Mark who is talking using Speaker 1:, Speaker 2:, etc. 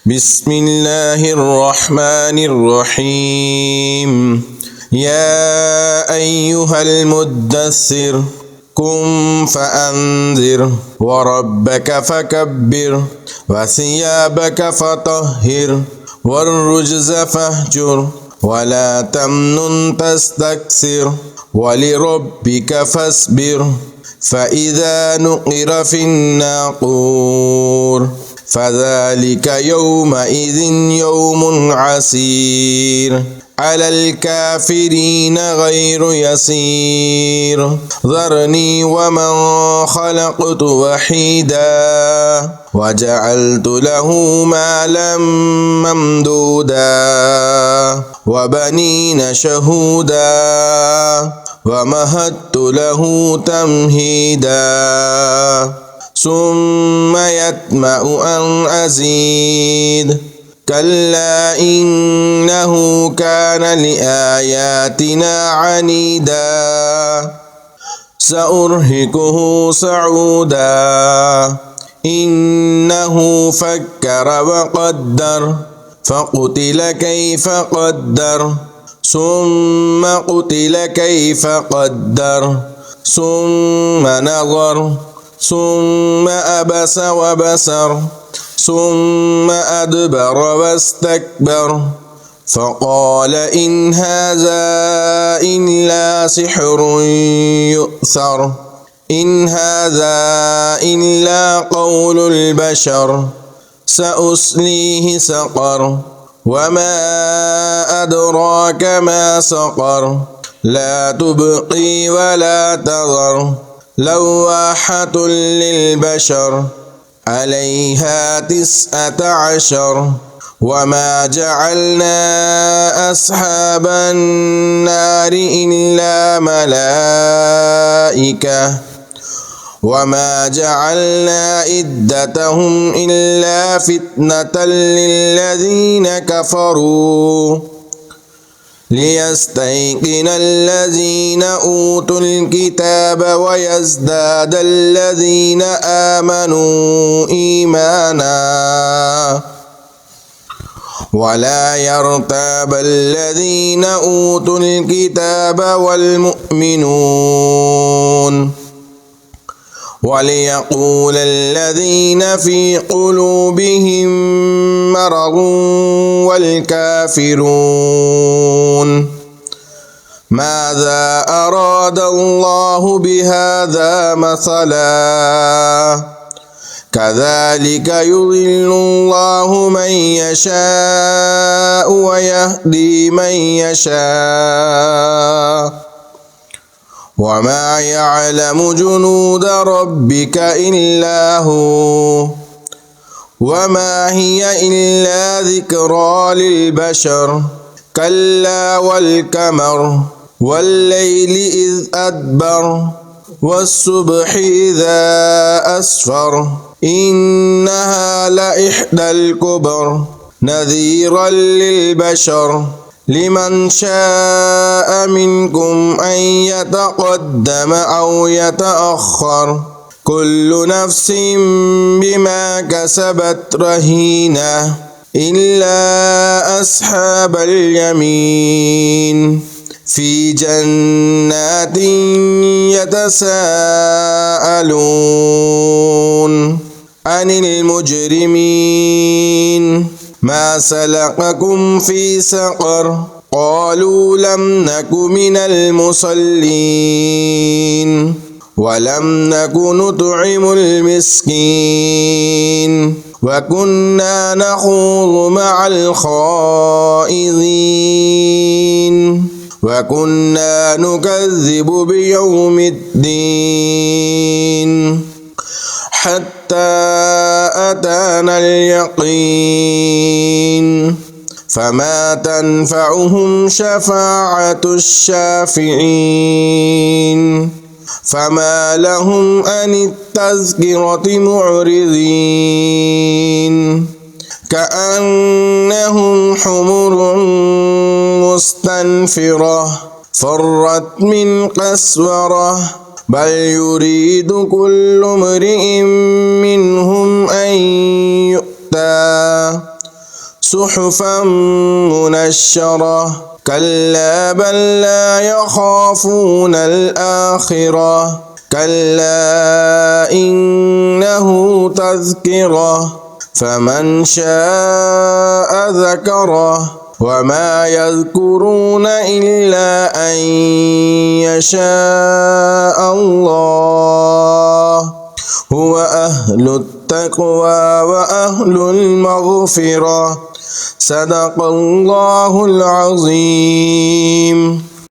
Speaker 1: بسم الله الرحمن الرحيم يا أيها المدثر قم فأنذر وربك فكبر وثيابك فطهر والرجز فاهجر ولا تمنن تستكثر ولربك فاصبر فإذا نقر في الناقور فذلك يومئذ يوم عسير على الكافرين غير يسير ذرني ومن خلقت وحيدا وجعلت له مالا ممدودا وبنين شهودا ومهدت له تمهيدا ثم يطمع أن أزيد كلا إنه كان لآياتنا عنيدا سأرهقه صعودا إنه فكر وقدر فقتل كيف قدر ثم قتل كيف قدر ثم نظر ثم أبس وبسر ثم أدبر واستكبر فقال إن هذا إلا سحر يؤثر إن هذا إلا قول البشر سأصليه سقر وما أدراك ما سقر لا تبقي ولا تذر لواحة للبشر عليها 19 وما جعلنا أصحاب النار إلا ملائكة وما جعلنا عدتهم إلا فتنة للذين كفروا ليستيقن الذين أوتوا الكتاب ويزداد الذين آمنوا إيمانا ولا يرتاب الذين أوتوا الكتاب والمؤمنون وليقول الذين في قلوبهم مرض والكافرون ماذا أراد الله بهذا مثلا كذلك يضل الله من يشاء ويهدي من يشاء وما يعلم جنود ربك إلا هو وما هي إلا ذكرى للبشر كلا والقمر والليل إذ أدبر والصبح إذا أسفر إنها لإحدى الكبر نذيرا للبشر لمن شاء منكم أن يتقدم أو يتأخر كل نفس بما كسبت رهينة إلا أصحاب اليمين في جنات يتساءلون عن المجرمين ما سلككم في سقر قالوا لم نك من المصلين ولم نك نطعم المسكين وكنا نخوض مع الخائضين وكنا نكذب بيوم الدين حتى أتانا اليقين فما تنفعهم شفاعة الشافعين فما لهم عن التذكرة معرضين كأنهم حمر مستنفرة فرت من قسورة بل يريد كل امرئ منهم أن يؤتى صحفا منشرة كلا بل لا يخافون الآخرة كلا إنه تذكرة فمن شاء ذكره وما يذكرون إلا أن يشاء الله هو أهل التقوى وأهل المغفرة صدق الله العظيم.